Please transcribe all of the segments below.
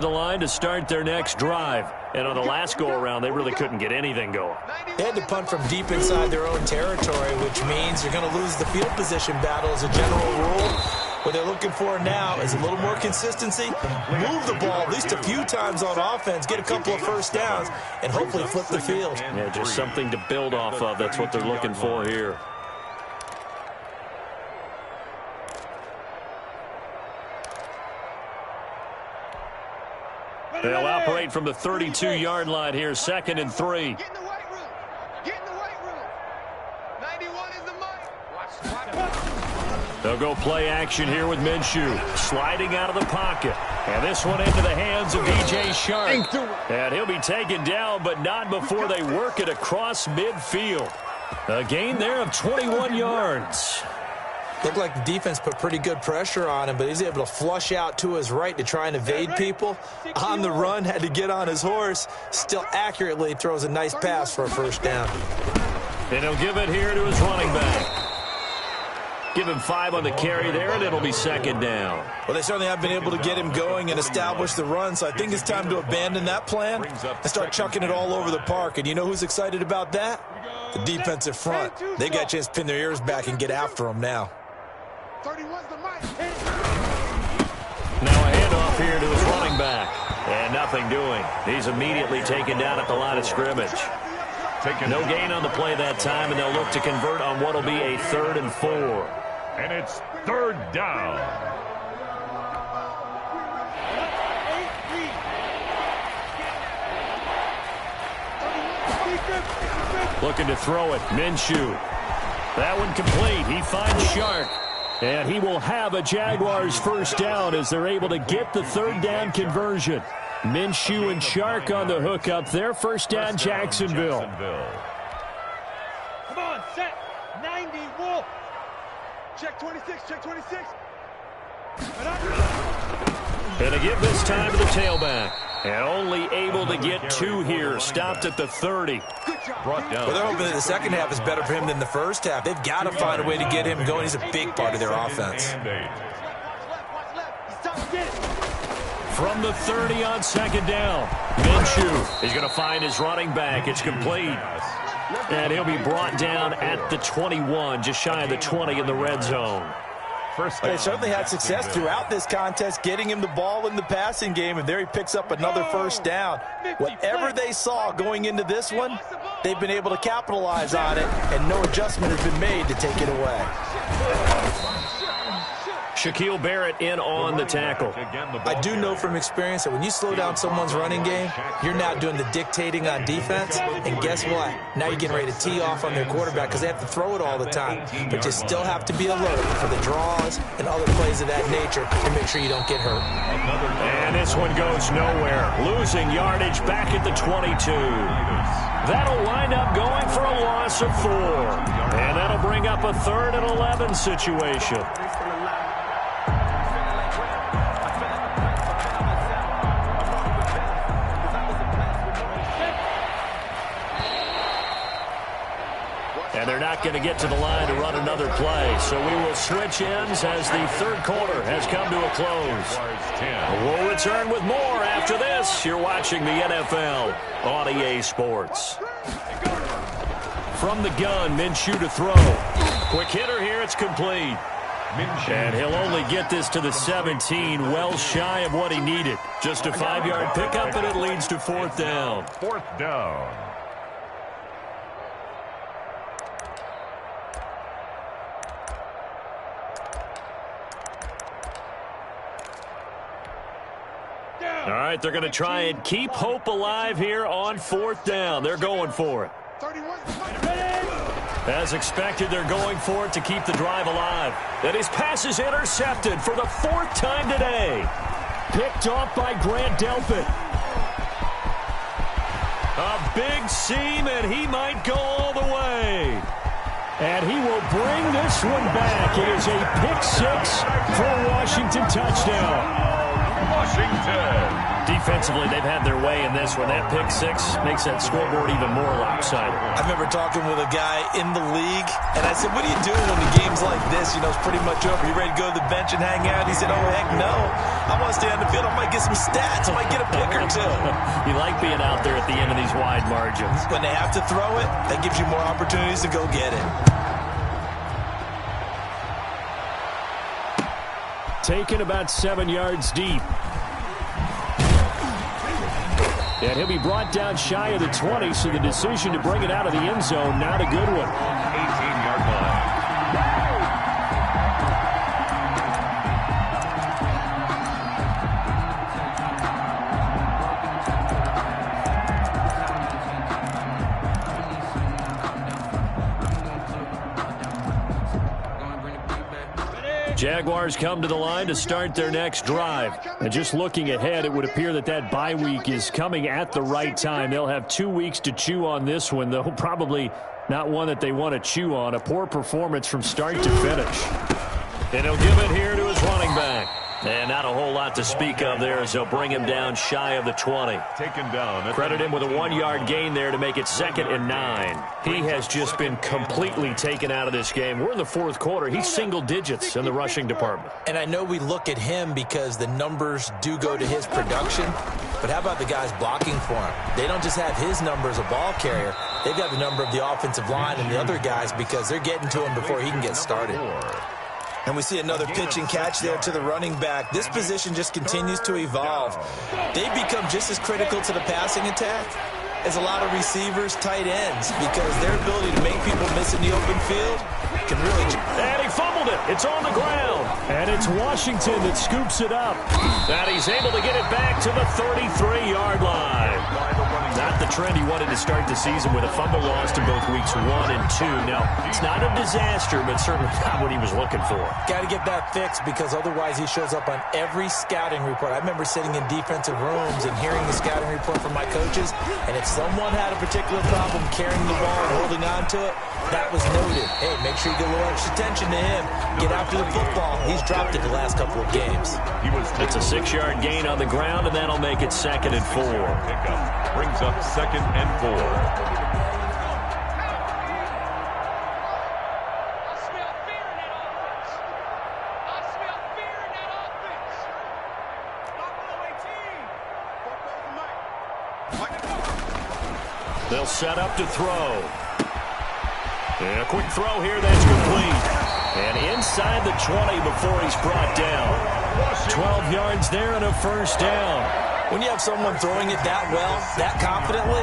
The line to start their next drive. And on the last go-around, they really couldn't get anything going. They had to punt from deep inside their own territory, which means you're going to lose the field position battle as a general rule. What they're looking for now is a little more consistency, move the ball at least a few times on offense, get a couple of first downs, and hopefully flip the field. Yeah, just something to build off of. That's what they're looking for here. They'll operate from the 32-yard line here, 2nd and 3. Get in the weight room. Get in the weight room. 91 is the mic. They'll go play action here with Minshew. Sliding out of the pocket. And this one into the hands of DJ Shark. And he'll be taken down, but not before they work it across midfield. A gain there of 21 yards. Looked like the defense put pretty good pressure on him, but he's able to flush out to his right to try and evade people. On the run, had to get on his horse. Still accurately throws a nice pass for a first down. And he'll give it here to his running back. Give him 5 on the carry there, and it'll be 2nd down. Well, they certainly have been able to get him going and establish the run, so I think it's time to abandon that plan and start chucking it all over the park. And you know who's excited about that? The defensive front. They got a chance to pin their ears back and get after him now. 31's the mic. Now a handoff here to his running back. And nothing doing. He's immediately taken down at the line of scrimmage. No gain on the play that time, and they'll look to convert on what will be a 3rd and 4. And it's 3rd down. Looking to throw it. Minshew. That one complete. He finds Shark. And he will have a Jaguars first down as they're able to get the 3rd down conversion. Minshew and Shark on the hook up there. First down, Jacksonville. Come on, set. 90, Wolf. Check 26, check 26. And a give this time to the tailback. And only able to get 2 here. Stopped at the 30. Brought down. Well, they're hoping that the second half is better for him than the first half. They've got to find a way to get him going. He's a big part of their offense. From the 30 on 2nd down. Minshew is going to find his running back. It's complete. And he'll be brought down at the 21, just shy of the 20 in the red zone. They certainly had success throughout this contest, getting him the ball in the passing game, and there he picks up another first down. Whatever they saw going into this one, they've been able to capitalize on it, and no adjustment has been made to take it away. Shaquille Barrett in on the tackle. I do know from experience that when you slow down someone's running game, you're now doing the dictating on defense, and guess what? Now you're getting ready to tee off on their quarterback because they have to throw it all the time. But you still have to be alert for the draws and other plays of that nature to make sure you don't get hurt. And this one goes nowhere. Losing yardage back at the 22. That'll wind up going for a loss of 4. And that'll bring up a 3rd and 11 situation. And they're not going to get to the line to run another play. So we will switch ends as the 3rd quarter has come to a close. We'll return with more after this. You're watching the NFL on EA Sports. From the gun, Minshew to throw. Quick hitter here, it's complete. And he'll only get this to the 17, well shy of what he needed. Just a 5-yard pickup, and it leads to 4th down. 4th down. All right, they're going to try and keep hope alive here on 4th down. They're going for it. As expected, they're going for it to keep the drive alive. And his pass is intercepted for the 4th time today. Picked off by Grant Delpit. A big seam, and he might go all the way. And he will bring this one back. It is a pick 6 for a Washington touchdown. Washington. defensively, they've had their way in this one. That pick six makes that scoreboard even more lopsided. I remember talking with a guy in the league, and I said, what do you do when the game's like this? You know, it's pretty much over. You ready to go to the bench and hang out? He said, oh, heck no. I want to stay on the field. I might get some stats. I might get a pick or two. You like being out there at the end of these wide margins. When they have to throw it, that gives you more opportunities to go get it. Taken about 7 yards deep. And he'll be brought down shy of the 20, so the decision to bring it out of the end zone, not a good one. 18-yard line. Jaguars come to the line to start their next drive. And just looking ahead, it would appear that that bye week is coming at the right time. They'll have 2 weeks to chew on this one, though probably not one that they want to chew on. A poor performance from start to finish. And he'll give it here to his running back. And not a whole lot to speak of there as they'll bring him down shy of the 20. Taken down. Credit him with a 1-yard gain there to make it 2nd and 9. He has just been completely taken out of this game. We're in the fourth quarter. He's single digits in the rushing department. And I know we look at him because the numbers do go to his production, but how about the guys blocking for him? They don't just have his number as a ball carrier. They've got the number of the offensive line and the other guys because they're getting to him before he can get started. And we see another pitch and catch there to the running back. This position just continues to evolve. They become just as critical to the passing attack as a lot of receivers, tight ends, because their ability to make people miss in the open field can really... And he fumbled it. It's on the ground. And it's Washington that scoops it up. And he's able to get it back to the 33-yard line. Not the trend he wanted to start the season with a fumble lost in both weeks 1 and 2. Now, it's not a disaster, but certainly not what he was looking for. Got to get that fixed because otherwise he shows up on every scouting report. I remember sitting in defensive rooms and hearing the scouting report from my coaches, and if someone had a particular problem carrying the ball and holding on to it, that was noted. Hey, make sure you get a little extra attention to him. Get after the football. He's dropped it the last couple of games. It's a 6-yard gain on the ground, and that'll make it 2nd and 4. Pickup brings up 2nd and 4. They'll set up to throw. And a quick throw here, that's complete. And inside the 20 before he's brought down. 12 yards there and a first down. When you have someone throwing it that well, that confidently,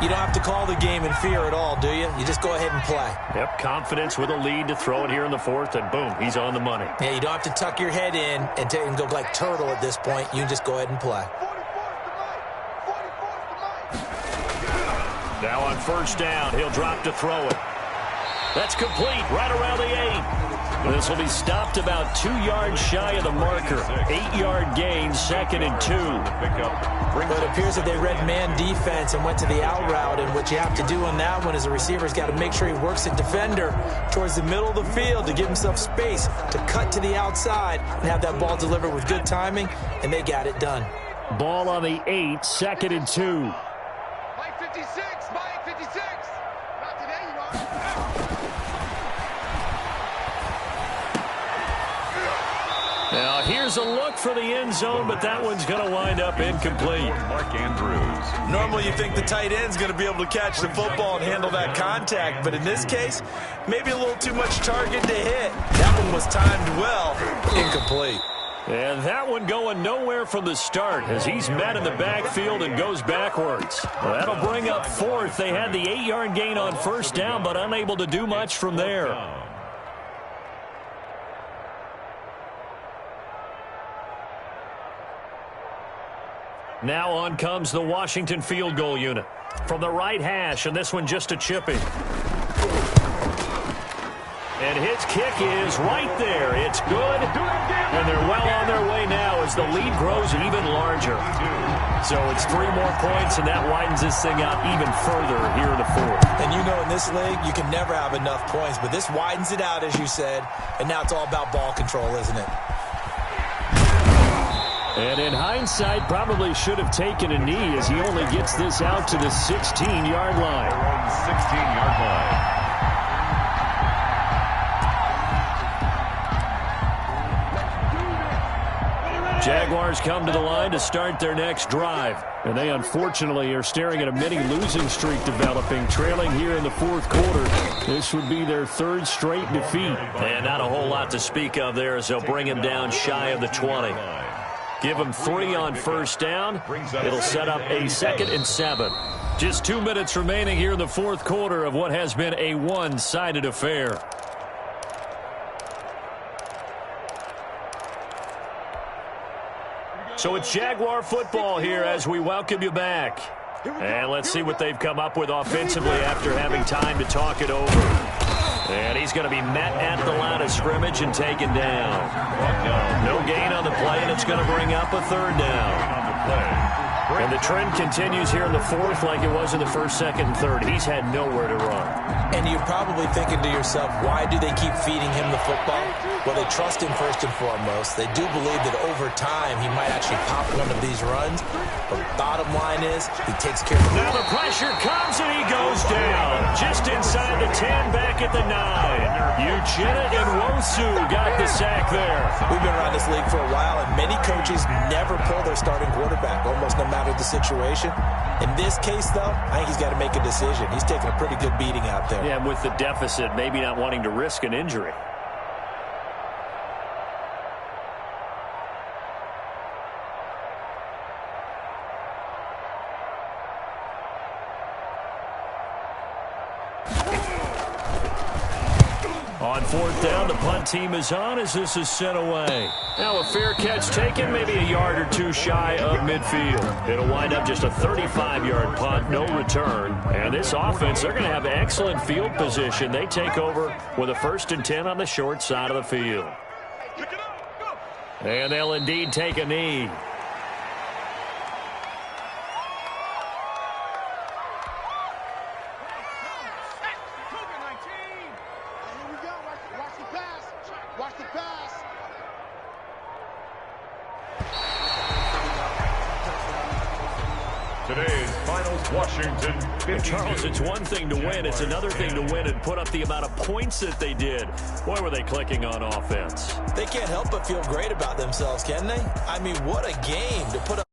you don't have to call the game in fear at all, do you? You just go ahead and play. Yep, confidence with a lead to throw it here in the fourth, and boom, he's on the money. Yeah, you don't have to tuck your head in and go like turtle at this point. You can just go ahead and play. Now on first down, he'll drop to throw it. That's complete, right around the 8. This will be stopped about 2 yards shy of the marker. 8-yard gain, 2nd and 2. But it appears that they read man defense and went to the out route, and what you have to do on that one is the receiver's got to make sure he works the defender towards the middle of the field to give himself space to cut to the outside and have that ball delivered with good timing, and they got it done. Ball on the 8, 2nd and 2. Mike 56, Mike 56. Not today, you are. Now, here's a look for the end zone, but that one's going to wind up incomplete. Mark Andrews. Normally you think the tight end's going to be able to catch the football and handle that contact, but in this case, maybe a little too much target to hit. That one was timed well. Incomplete. And that one going nowhere from the start as he's met in the backfield and goes backwards. Well, that'll bring up 4th. They had the 8-yard gain on first down, but unable to do much from there. Now on comes the Washington field goal unit. From the right hash, and this one just a chipping. And his kick is right there. It's good. And they're well on their way now as the lead grows even larger. So it's 3 more points, and that widens this thing out even further here in the fourth. And you know in this league, you can never have enough points, but this widens it out, as you said, and now it's all about ball control, isn't it? And in hindsight, probably should have taken a knee as he only gets this out to the 16-yard line. Their own 16-yard line. Jaguars come to the line to start their next drive. And they unfortunately are staring at a mini losing streak developing, trailing here in the fourth quarter. This would be their third straight defeat. And not a whole lot to speak of there as they'll bring him down shy of the 20. Give him 3 on first down. It'll set up a 2nd and 7. Just 2 minutes remaining here in the fourth quarter of what has been a one-sided affair. So it's Jaguar football here as we welcome you back. And let's see what they've come up with offensively after having time to talk it over. And he's going to be met at the line of scrimmage and taken down. No gain on the play, and it's going to bring up a 3rd down. And the trend continues here in the fourth like it was in the first, second, and third. He's had nowhere to run. And you're probably thinking to yourself, why do they keep feeding him the football? Well, they trust him first and foremost. They do believe that over time he might actually pop one of these runs. But bottom line is, he takes care of it. Now the pressure comes and he goes down. Just inside the 10, back at the 9. Uchenna and Wosu got the sack there. We've been around this league for a while, and many coaches never pull their starting quarterback, almost no matter the situation. In this case, though, I think he's got to make a decision. He's taking a pretty good beating out there. Yeah, with the deficit, maybe not wanting to risk an injury. On 4th down, the punt team is on as this is sent away. Now a fair catch taken, maybe a yard or two shy of midfield. It'll wind up just a 35-yard punt, no return. And this offense, they're going to have excellent field position. They take over with a 1st and 10 on the short side of the field. And they'll indeed take a knee. Today's finals, Washington 52. Charles, it's one thing to win. It's another thing to win and put up the amount of points that they did. Boy, were they clicking on offense. They can't help but feel great about themselves, can they? I mean, what a game to put up.